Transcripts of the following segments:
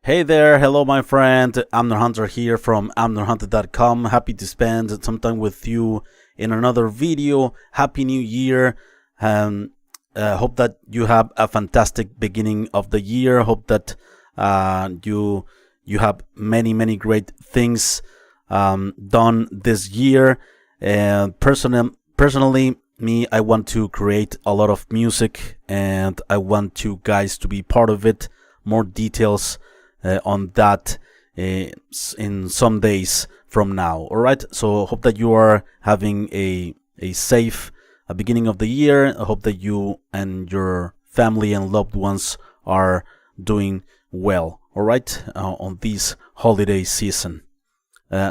Hey there, hello my friend, Amner Hunter here from amnerhunter.com. Happy to spend some time with you in another video. Happy New Year. Hope that you have a fantastic beginning of the year. Hope that you have many great things done this year. And personally, I want to create a lot of music and I want you guys to be part of it. More details on that in some days from now. All right, so hope that you are having a safe beginning of the year. I hope that you and your family and loved ones are doing well, all right, on this holiday season.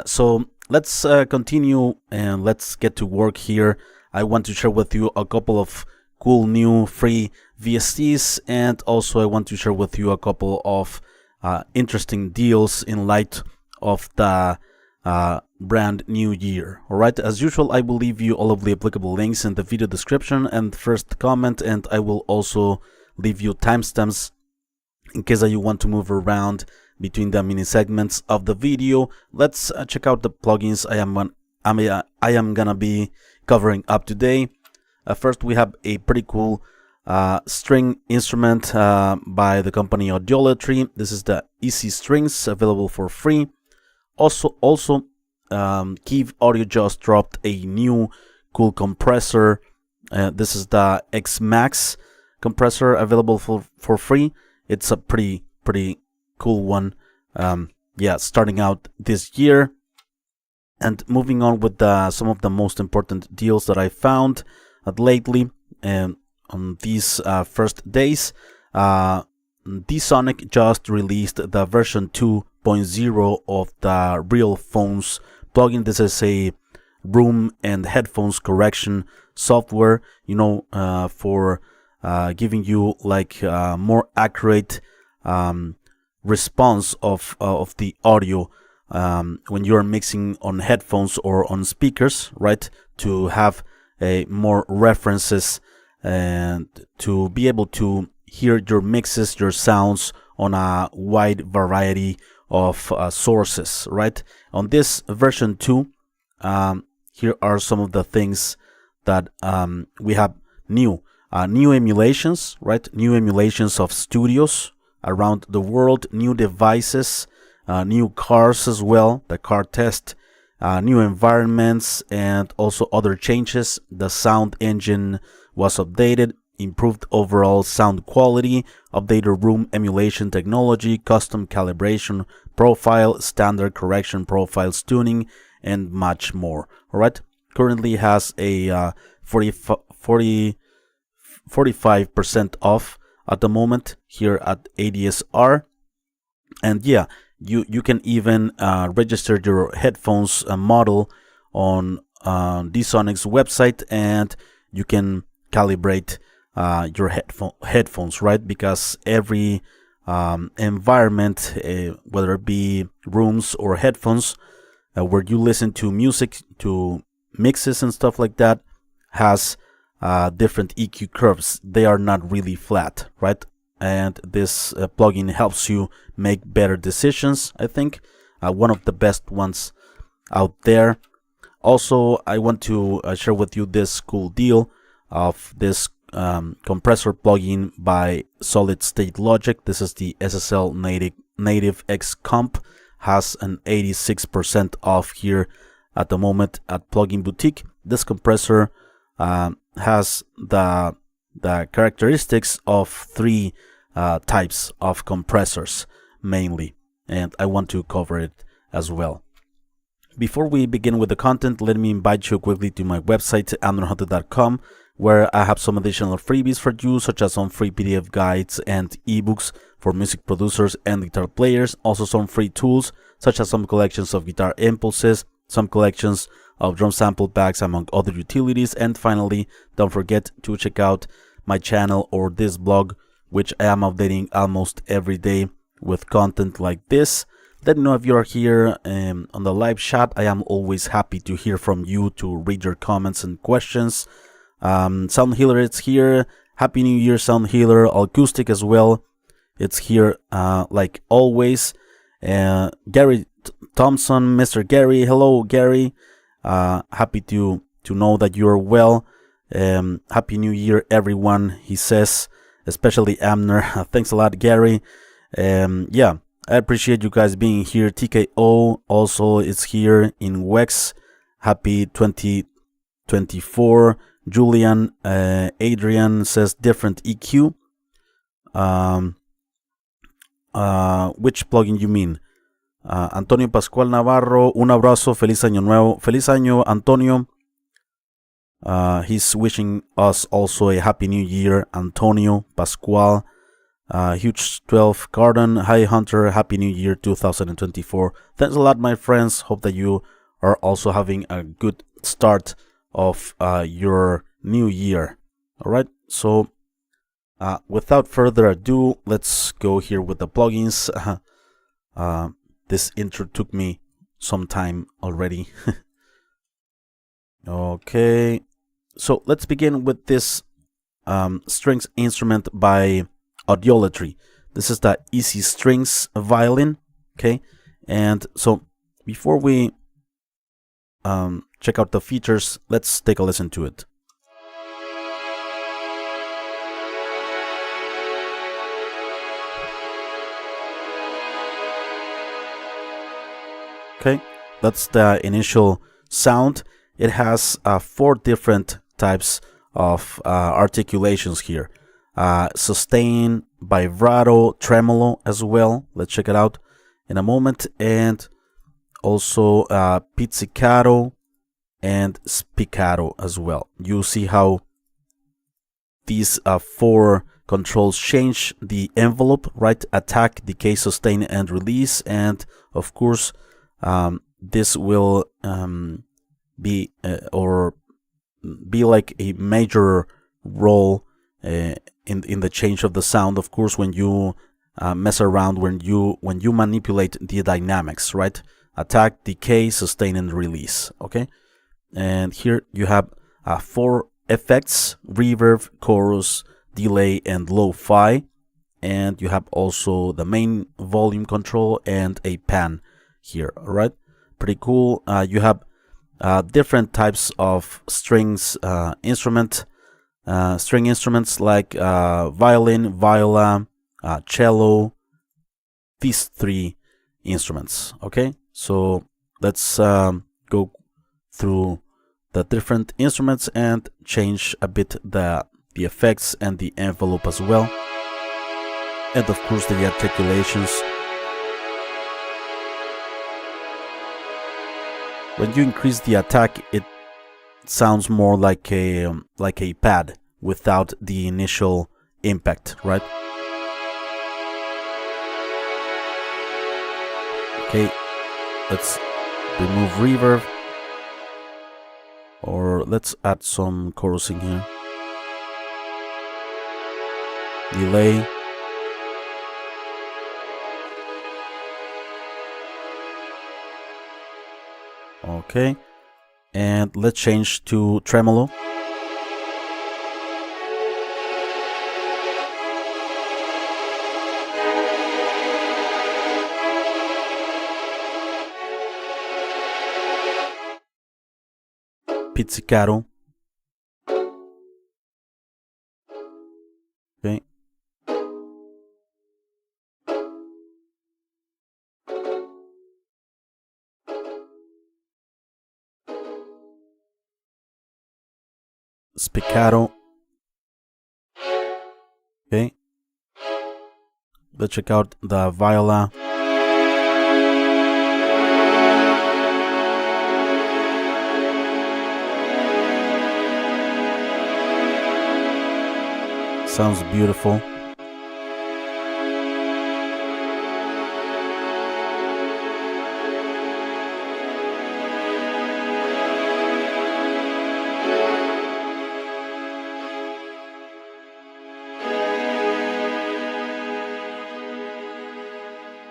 So let's continue and let's get to work here. I want to share with you a couple of cool new free VSTs, and also I want to share with you a couple of interesting deals in light of the brand new year. All right, as usual, I will leave you all of the applicable links in the video description and first comment, and I will also leave you timestamps in case that you want to move around between the mini segments of the video. Let's check out the plugins I am gonna be covering up today. First, we have a pretty cool string instrument by the company Audiolatry. This is the Easy Strings, available for free. Also, Kiive Audio just dropped a new cool compressor. This is the XTMax compressor, available for free. It's a pretty cool one. Yeah, starting out this year. And moving on with some of the most important deals that I found lately. On these first days, dSoniq just released the version 2.0 of the Realphones plugin. This is a room and headphones correction software, for giving you like more accurate response of the audio when you're mixing on headphones or on speakers, right? To have more references and to be able to hear your mixes, your sounds on a wide variety of sources, right? On this version 2, here are some of the things that we have new emulations, right? New emulations of studios around the world, new devices, new cars as well, the car test, new environments, and also other changes. The sound engine was updated, improved overall sound quality, updated room emulation technology, custom calibration profile, standard correction profiles tuning, and much more. All right, currently has a 45% off at the moment here at ADSR. And yeah, you can even register your headphones model on dSoniq's website, and you can calibrate your headphones, right? Because every environment, whether it be rooms or headphones, where you listen to music, to mixes and stuff like that, has different EQ curves. They are not really flat, right? And this plugin helps you make better decisions. I think one of the best ones out there. Also, I want to share with you this cool deal of this compressor plugin by Solid State Logic. This is the SSL native X comp. Has an 86% off here at the moment at Plugin Boutique. This compressor has the characteristics of three types of compressors mainly, and I want to cover it as well. Before we begin with the content, let me invite you quickly to my website, amnerhunter.com, where I have some additional freebies for you, such as some free PDF guides and ebooks for music producers and guitar players. Also some free tools, such as some collections of guitar impulses, some collections of drum sample packs, among other utilities. And finally, don't forget to check out my channel or this blog, which I am updating almost every day with content like this. Let me know if you are here on the live chat. I am always happy to hear from you, to read your comments and questions. Sound Healer is here. Happy New Year, Sound Healer. Acoustic as well. It's here like always. Gary Thompson, Mr. Gary, hello Gary. Happy to know that you are well. Happy New Year, everyone. He says, especially Amner. Thanks a lot, Gary. Yeah, I appreciate you guys being here. TKO also is here in Wex. Happy 2024. Julian, Adrian says different EQ. Which plugin you mean? Antonio Pascual Navarro, un abrazo, feliz año nuevo. Feliz año, Antonio. He's wishing us also a happy new year, Antonio Pascual. Huge 12 Garden, hi Hunter, happy new year 2024. Thanks a lot, my friends. Hope that you are also having a good start of your new year. All right, so without further ado, let's go here with the plugins. This intro took me some time already. Okay, so let's begin with this strings instrument by Audiolatry. This is the Easy Strings violin. Okay, and so before we check out the features, let's take a listen to it. Okay, that's the initial sound. It has 4 different types of articulations here. Sustain, vibrato, tremolo as well. Let's check it out in a moment. And also pizzicato and spiccato as well. You see how these 4 controls change the envelope, right? Attack, decay, sustain, and release. And of course, this will be like a major role in the change of the sound. Of course, when you mess around, when you manipulate the dynamics, right? Attack, decay, sustain, and release. Okay, and here you have 4 effects: reverb, chorus, delay, and lo-fi. And you have also the main volume control and a pan here. All right, pretty cool. You have different types of strings string instruments like violin, viola, cello, these 3 instruments. Okay, so let's go through the different instruments and change a bit the effects and the envelope as well, and of course the articulations. When you increase the attack, it sounds more like a pad without the initial impact, right? Okay, let's remove reverb, or let's add some chorusing here. Delay. Okay, and let's change to tremolo. Pizzicato. Okay. Spiccato. Okay, let's check out the viola. Sounds beautiful.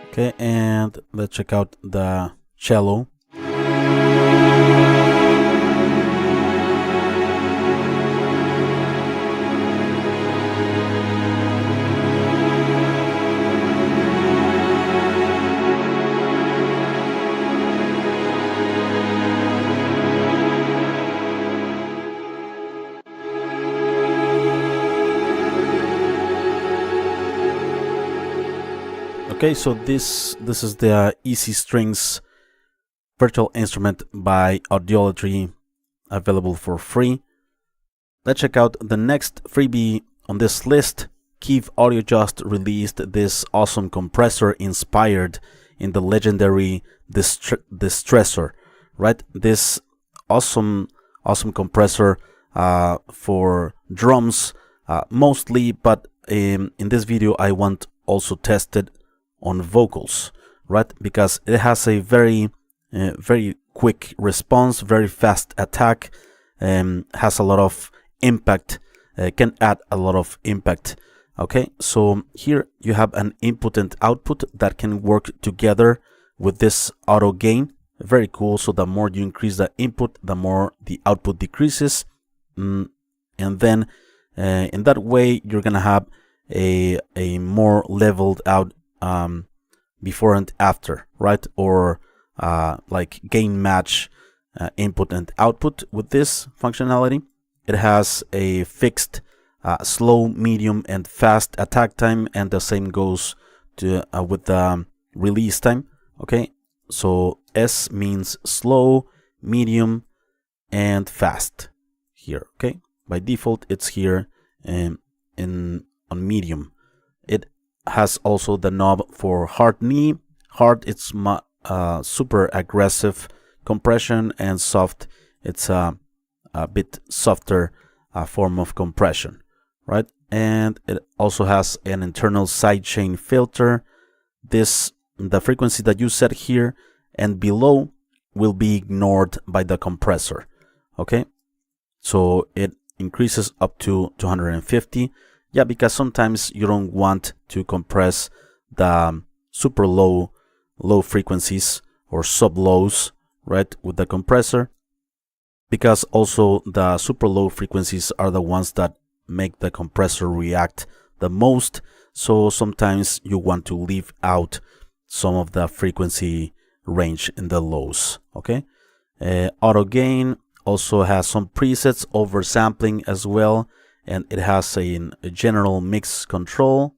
Okay, and let's check out the cello. Okay, so this is the Easy Strings virtual instrument by Audiolatry, available for free. Let's check out the next freebie on this list. Kiive Audio just released this awesome compressor inspired in the legendary Distressor, right? This awesome compressor for drums mostly, but in this video I want also tested on vocals, right? Because it has a very quick response, very fast attack, has a lot of impact, can add a lot of impact. Okay, so here you have an input and output that can work together with this auto gain. Very cool. So the more you increase the input, the more the output decreases, and then in that way you're gonna have a more leveled out before and after, right? Or like gain match input and output with this functionality. It has a fixed slow, medium, and fast attack time, and the same goes to with the release time. Okay, so S means slow, medium, and fast here. Okay, by default it's here on medium. It has also the knob for hard knee. Hard, it's super aggressive compression, and soft, it's a bit softer form of compression, right? And it also has an internal sidechain filter. The frequency that you set here and below will be ignored by the compressor. Okay, so it increases up to 250. Yeah, because sometimes you don't want to compress the super low frequencies or sub lows, right, with the compressor, because also the super low frequencies are the ones that make the compressor react the most. So sometimes you want to leave out some of the frequency range in the lows. Okay, auto gain also has some presets, oversampling as well, and it has a general mix control,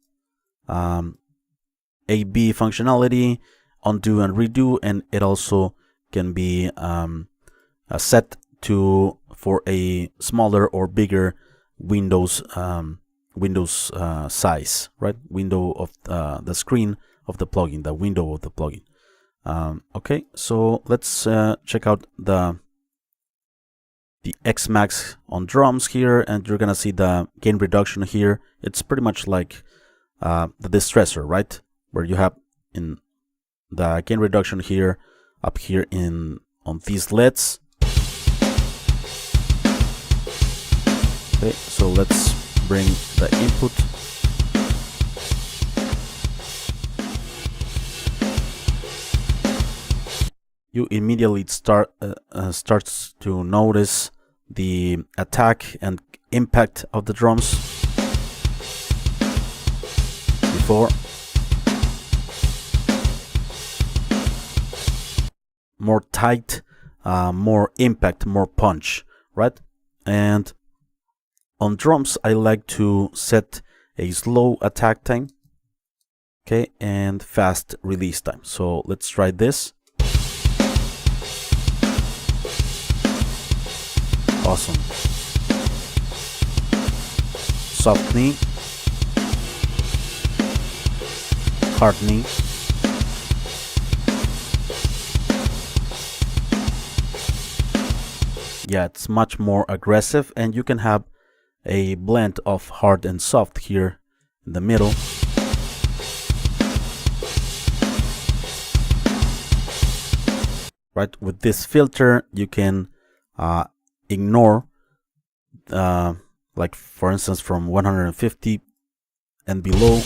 AB functionality, undo and redo, and it also can be set to for a smaller or bigger Windows size, right? Window of the screen of the plugin, the window of the plugin. Okay, so let's check out the XTMax on drums here, and you're gonna see the gain reduction here. It's pretty much like the Distressor, right? Where you have in the gain reduction here, up here on these LEDs. Okay, so let's bring the input. You immediately starts to notice the attack and impact of the drums before. More tight, more impact, more punch, right? And on drums, I like to set a slow attack time, okay, and fast release time. So let's try this. Awesome. Soft knee, hard knee. Yeah, it's much more aggressive, and you can have a blend of hard and soft here in the middle. Right, with this filter you can ignore like for instance from 150 and below.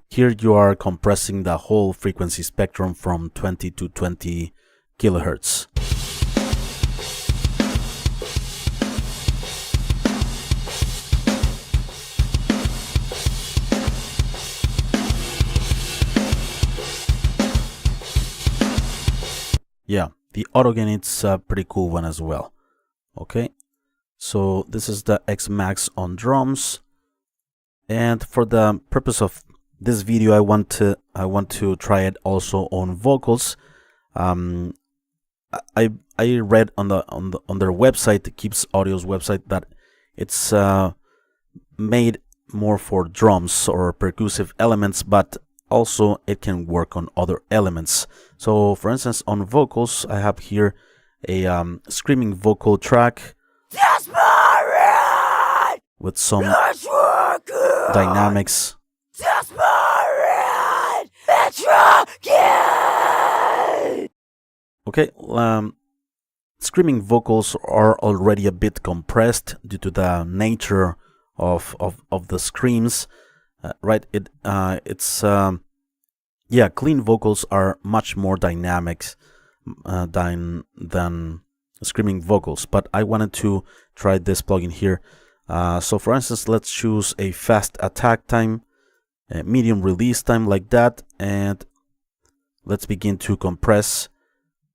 Here you are compressing the whole frequency spectrum from 20 to 20 kilohertz. Yeah, the auto gain, it's a pretty cool one as well. Okay, So this is the XTMax on drums, and for the purpose of this video, I want to try it also on vocals. I read on their website, Keeps Audio's website, that it's made more for drums or percussive elements, but also it can work on other elements. So for instance, on vocals, I have here a screaming vocal track with some dynamics. Okay, screaming vocals are already a bit compressed due to the nature of the screams, right? Yeah, clean vocals are much more dynamic than screaming vocals, but I wanted to try this plugin here. So for instance, let's choose a fast attack time, a medium release time, like that, and let's begin to compress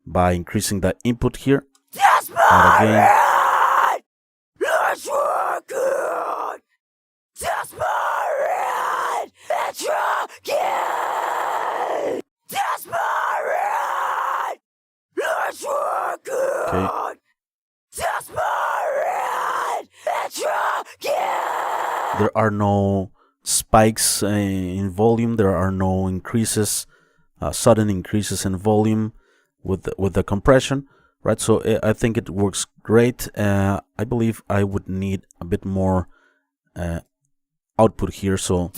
by increasing the input here. And again. Okay. There are no spikes in volume. There are no increases, sudden increases in volume with the compression, right? So I think it works great. I believe I would need a bit more output here, so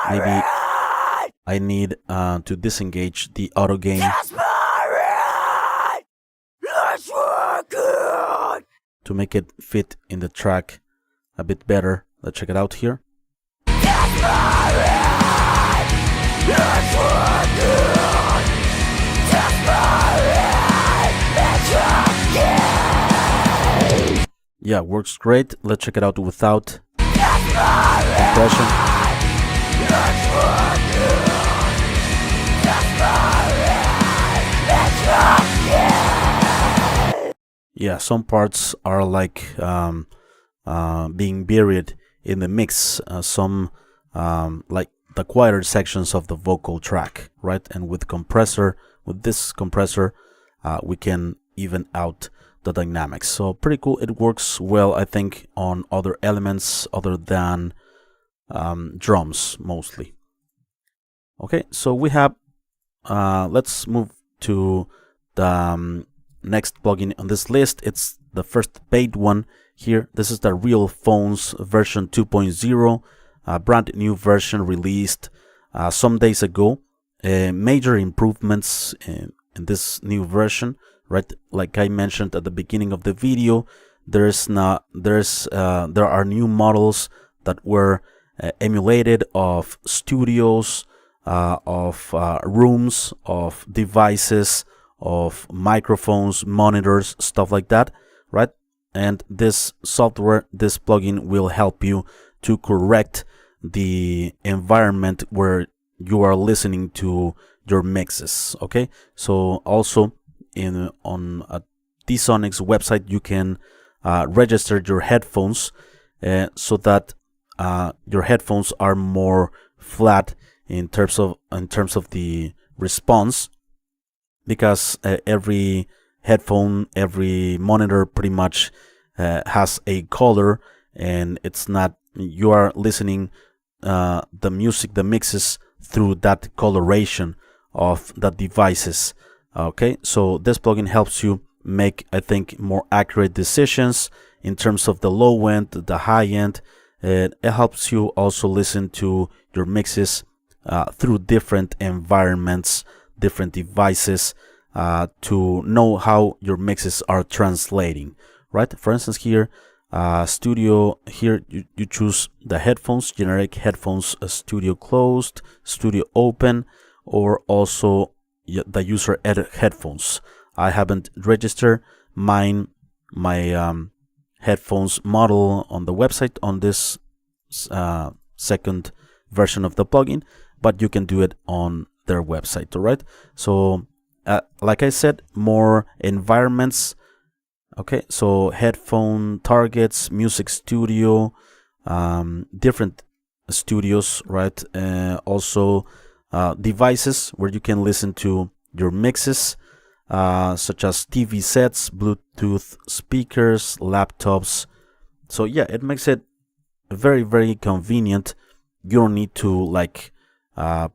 maybe I need to disengage the auto gain to make it fit in the track a bit better. Let's check it out here. Yeah, works great. Let's check it out without compression. Yeah, some parts are like being buried in the mix. Some like the quieter sections of the vocal track, right? And with this compressor, we can even out the dynamics. So pretty cool. It works well, I think, on other elements other than drums mostly. Okay, so we have let's move to the next plugin on this list. It's the first paid one here. This is the Realphones version 2.0, a brand new version released some days ago. Major improvements in this new version, right? Like I mentioned at the beginning of the video, there are new models that were emulated of studios, of rooms, of devices, of microphones, monitors, stuff like that, right? And this software, this plugin will help you to correct the environment where you are listening to your mixes. Okay, so also on dSoniq's website, you can register your headphones so that your headphones are more flat in terms of the response, because every headphone, every monitor pretty much has a color, and it's not, you are listening the music, the mixes, through that coloration of the devices. Okay, so this plugin helps you make, I think, more accurate decisions in terms of the low end, the high end. It helps you also listen to your mixes through different environments, different devices, to know how your mixes are translating, right? For instance, here, studio, here you choose the headphones, generic headphones, studio closed, studio open, or also the user edit headphones. I haven't registered my headphones model on the website on this second version of the plugin, but you can do it on their website. All right, so like I said, more environments, Okay, so headphone targets, music studio, different studios, right? Also devices where you can listen to your mixes, such as TV sets, Bluetooth speakers, laptops. So yeah, it makes it very convenient. You don't need to like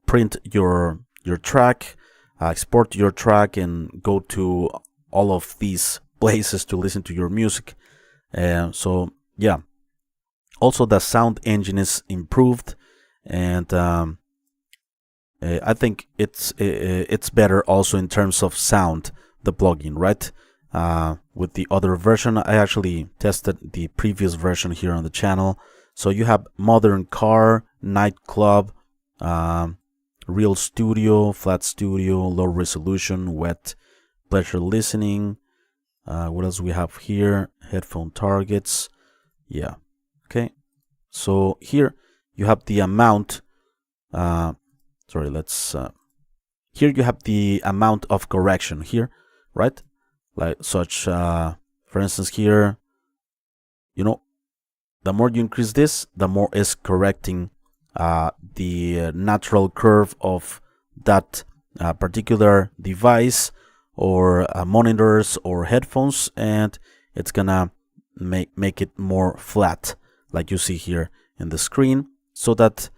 print your track, export your track, and go to all of these places to listen to your music. So yeah, also the sound engine is improved, and I think it's better also in terms of sound, the plugin, right? With the other version, I actually tested the previous version here on the channel. So you have modern car, nightclub, real studio, flat studio, low resolution, wet, pleasure listening. What else we have here? Headphone targets. Yeah. Okay. So here you have the amount. Sorry, let's. Here you have the amount of correction here, right? Like such, for instance, here, you know, the more you increase this, the more is correcting the natural curve of that particular device or monitors or headphones, and it's gonna make it more flat, like you see here in the screen, so that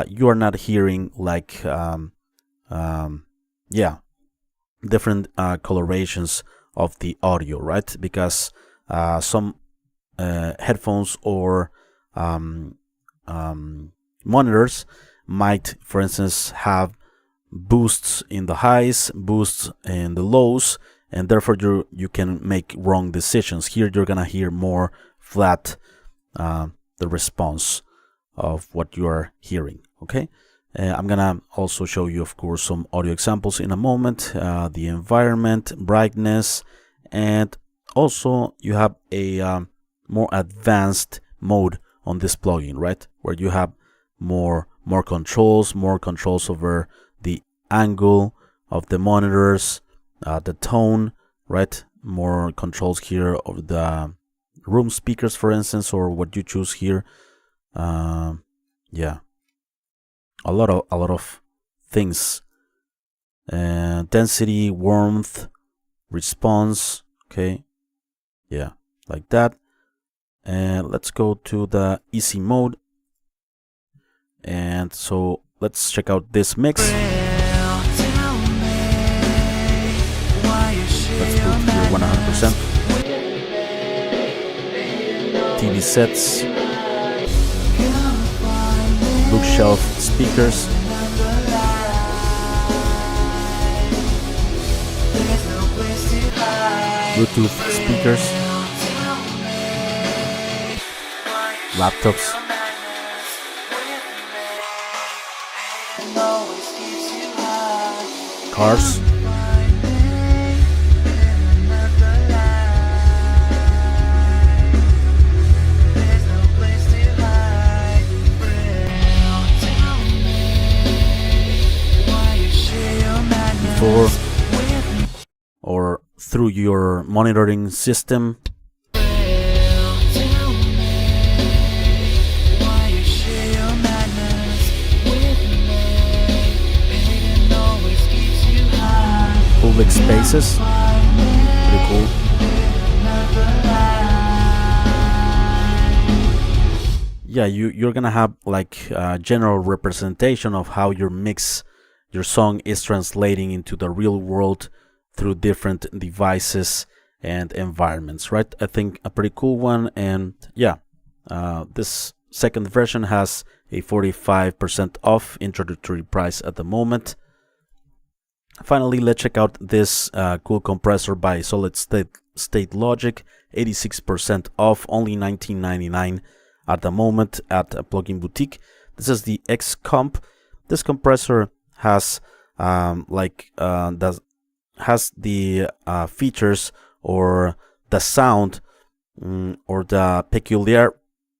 you are not hearing like yeah, different colorations of the audio, right? Because some headphones or monitors might, for instance, have boosts in the highs, boosts in the lows, and therefore you can make wrong decisions. Here you're gonna hear more flat the response of what you are hearing. Okay, I'm gonna also show you, of course, some audio examples in a moment. The environment, brightness, and also you have a more advanced mode on this plugin, right? Where you have more controls over the angle of the monitors, the tone, right? More controls here over the room speakers, for instance, or what you choose here. Yeah, a lot of things. Density, warmth, response. Okay, yeah, like that. And let's go to the easy mode. And so let's check out this mix. Let's put here 100%. TV sets, bookshelf speakers, Bluetooth speakers, laptops, cars, before or through your monitoring system. Public spaces, pretty cool. Yeah, you're gonna have like a general representation of how your song is translating into the real world through different devices and environments, right? I think a pretty cool one. And yeah, this second version has a 45% off introductory price at the moment. Finally, let's check out this cool compressor by Solid State Logic, 86% off, only $19.99 at the moment at a Plugin Boutique. This is the X Comp. This compressor has the features or the sound or the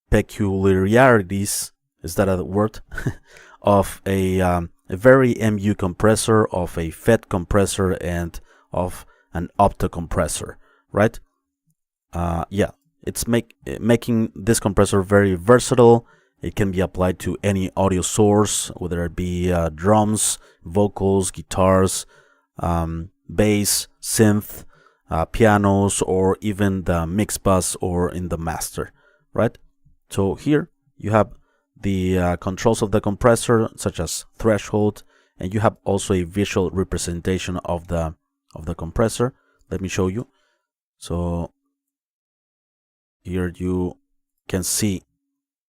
peculiarities, is that a word, of a very MU compressor, of a FET compressor, and of an opto compressor, right? yeah, it's making this compressor very versatile. It can be applied to any audio source, whether it be drums, vocals, guitars, bass, synth, pianos, or even the mix bus or in the master, right? So here you have the controls of the compressor, such as threshold, and you have also a visual representation of the compressor. Let me show you. So here you can see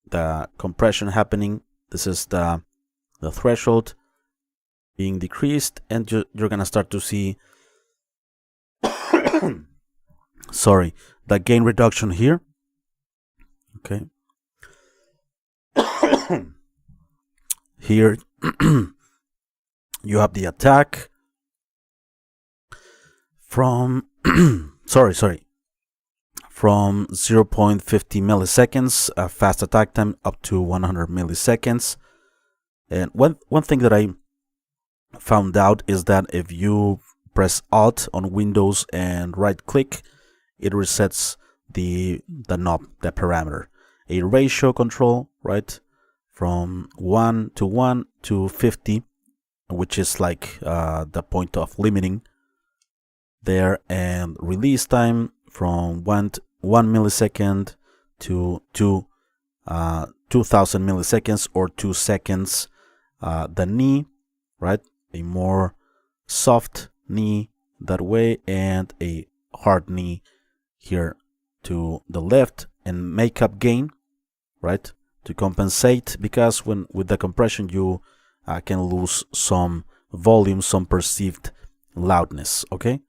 the compression happening. This is the threshold being decreased, and you're gonna start to see sorry, the gain reduction here. Okay. Here you have the attack from sorry, from 0.50 milliseconds fast attack time up to 100 milliseconds. And one thing that I found out is that if you press Alt on Windows and right click, it resets the knob, the parameter. A ratio control, right, from 1 to 1 to 50, which is like the point of limiting there, and release time from 1 millisecond to 2000 milliseconds or 2 seconds. The knee, right, a more soft knee that way, and a hard knee here to the left, and makeup gain, right, to compensate, because with the compression you can lose some volume, some perceived loudness. Okay,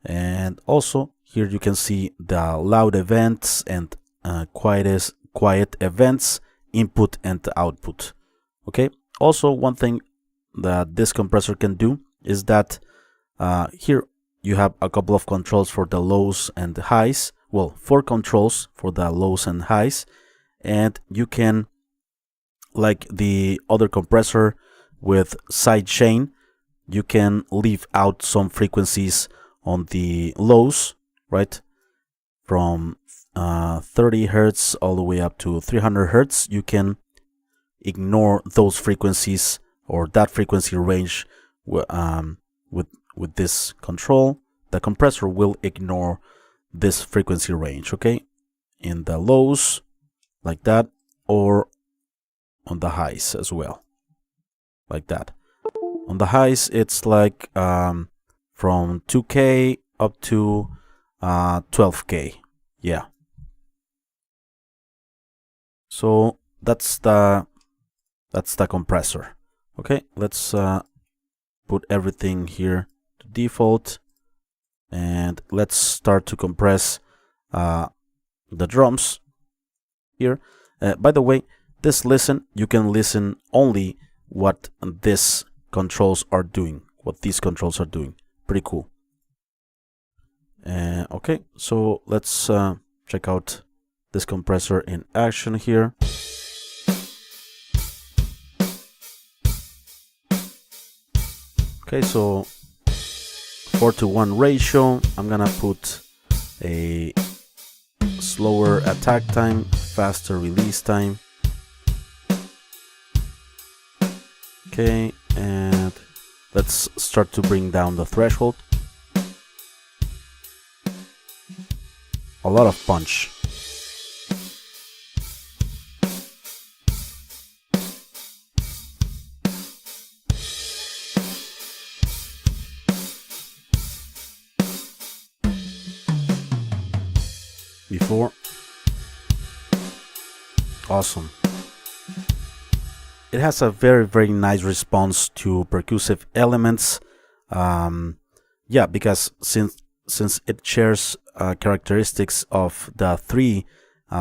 and also here you can see the loud events and quiet events, input and output. Okay, also one thing that this compressor can do is that here you have a couple of controls for the lows and the highs. Well, 4 controls for the lows and highs, and you can, like the other compressor with side chain, you can leave out some frequencies on the lows, right, from 30 hertz all the way up to 300 hertz. You can ignore those frequencies or that frequency range with this control. The compressor will ignore this frequency range, okay, in the lows like that, or on the highs as well, like that. On the highs it's like from 2K up to 12K. Yeah, so that's the compressor. Okay, let's put everything here to default, and let's start to compress the drums here. By the way, this listen, you can listen only what these controls are doing. Pretty cool. Okay, so let's check out this compressor in action here. Okay, so 4:1 ratio. I'm gonna put a slower attack time, faster release time. Okay, and let's start to bring down the threshold. A lot of punch. Before. Awesome. It has a very nice response to percussive elements. Yeah, because since it shares characteristics of the 3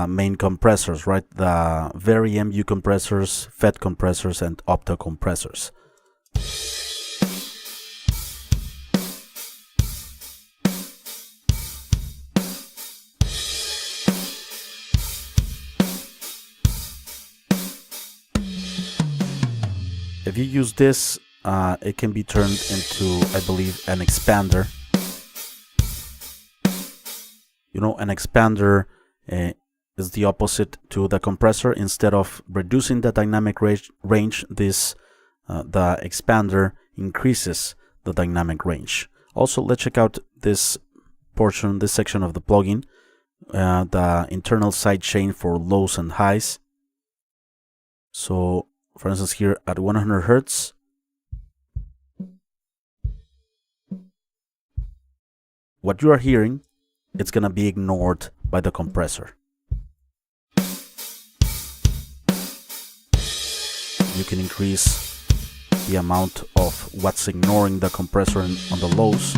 main compressors, right? The Vari-MU compressors, FET compressors, and Opto compressors. If you use this, it can be turned into, I believe, an expander. an expander is the opposite to the compressor. Instead of reducing the dynamic range, the expander increases the dynamic range. Also, let's check out this section of the plugin, the internal sidechain for lows and highs. So, for instance, here at 100 Hertz, what you are hearing, it's gonna be ignored by the compressor. You can increase the amount of what's ignoring the compressor on the lows.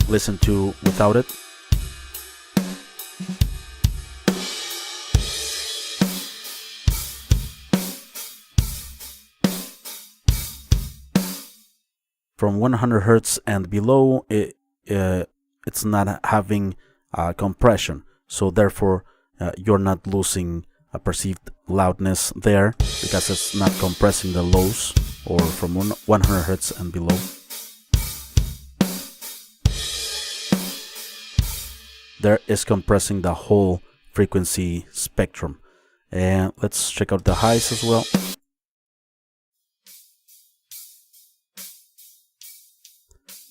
Listen to without it. From 100 Hertz and below, it's not having compression, so therefore you're not losing a perceived loudness there because it's not compressing the lows, or from 100 Hertz and below. There is compressing the whole frequency spectrum. And let's check out the highs as well.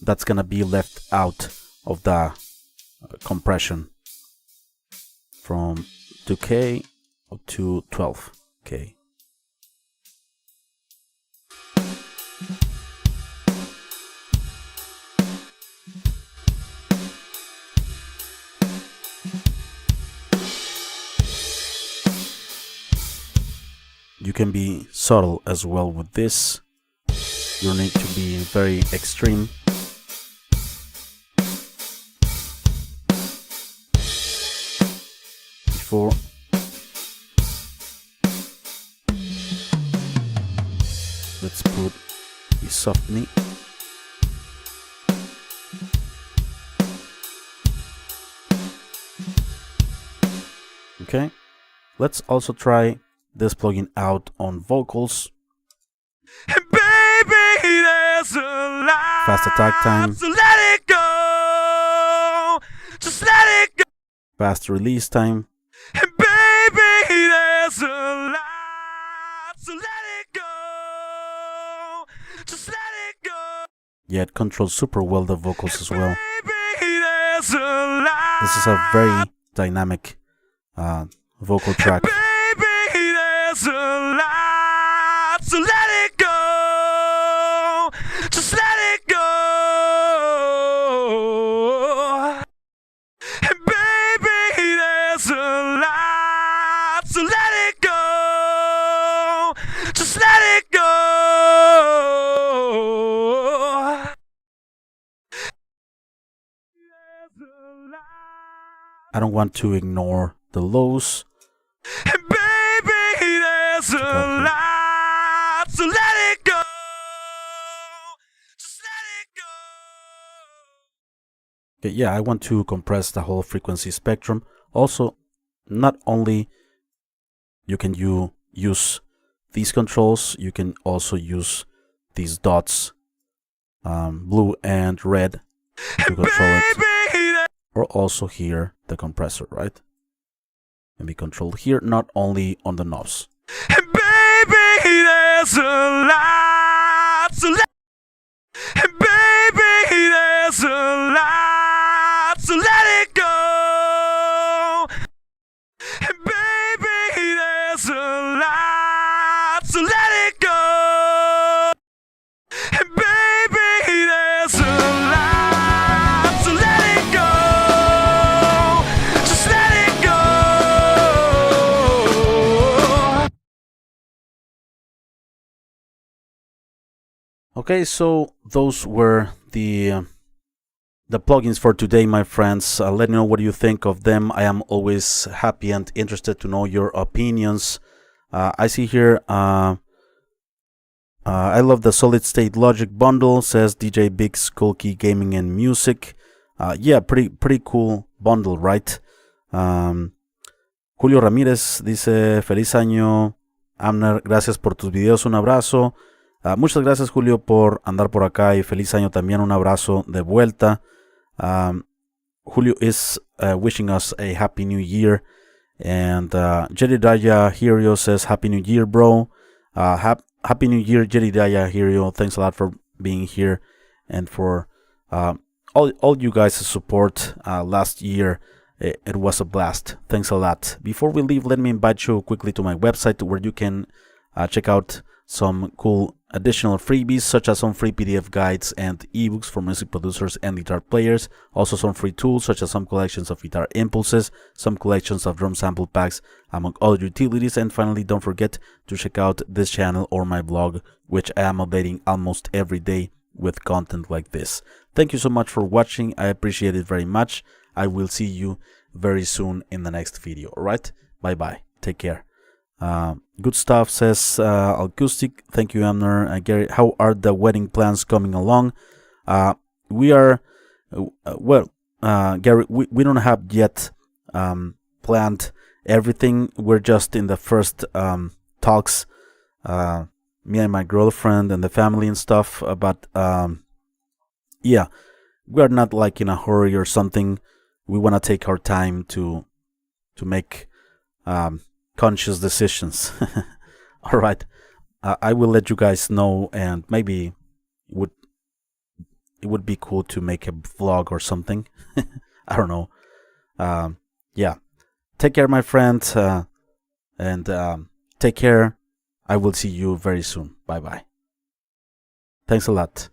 That's gonna be left out of the compression from 2K to 12K. You can be subtle as well with this. You need to be very extreme. Before let's put the soft knee. Okay, let's also try this plugin out on vocals. Hey baby, there's a lie. Fast attack time. So let it go. Just let it go. Fast release time. Hey baby, there's a lie. So let it go. Just let it go. Yeah, it controls super well the vocals as well. Baby, there's a lie. This is a very dynamic vocal track. A lot, so let it go. Just let it go. And baby, there's a lot, so let it go. Just let it go. I don't want to ignore the lows. A lot, so let it go. Just let it go. Okay, yeah, I want to compress the whole frequency spectrum. Also, not only you can use these controls, you can also use these dots, blue and red, to control it. Or also here, the compressor, right? Can be controlled here, not only on the knobs. And baby, there's a lot, so and baby, there's a lot, so let it go. And baby, there's a lot, so let it go. And baby, there's a lot, so let it go. Just let it go. Okay, so those were the plugins for today, my friends. Let me know what you think of them. I am always happy and interested to know your opinions. I see here, I love the solid state logic bundle, says DJ Big Skulky Gaming and Music. Yeah, pretty cool bundle, right? Julio Ramírez dice, feliz año Amner, gracias por tus videos, un abrazo. Muchas gracias, Julio, por andar por acá y feliz año también, un abrazo de vuelta. Julio is wishing us a happy new year. And Jedediah Hirio says, Happy New Year, bro. Happy New Year, Jedediah Hirio. Thanks a lot for being here and for all you guys' support last year. It was a blast. Thanks a lot. Before we leave, let me invite you quickly to my website where you can check out some cool additional freebies, such as some free PDF guides and ebooks for music producers and guitar players. Also some free tools, such as some collections of guitar impulses, some collections of drum sample packs, among other utilities. And finally, don't forget to check out this channel or my blog, which I am updating almost every day with content like this. Thank you so much for watching. I appreciate it very much. I will see you very soon in the next video. Alright? Bye bye. Take care. Good stuff, says Acoustic. Thank you, Amner. Gary, how are the wedding plans coming along? We are, Gary, we don't have yet planned everything. We're just in the first talks, me and my girlfriend and the family and stuff. But yeah, we are not like in a hurry or something. We want to take our time to make conscious decisions. All right, I will let you guys know, and maybe it would be cool to make a vlog or something. I don't know. Yeah, take care, my friends, and take care. I will see you very soon. Bye bye. Thanks a lot.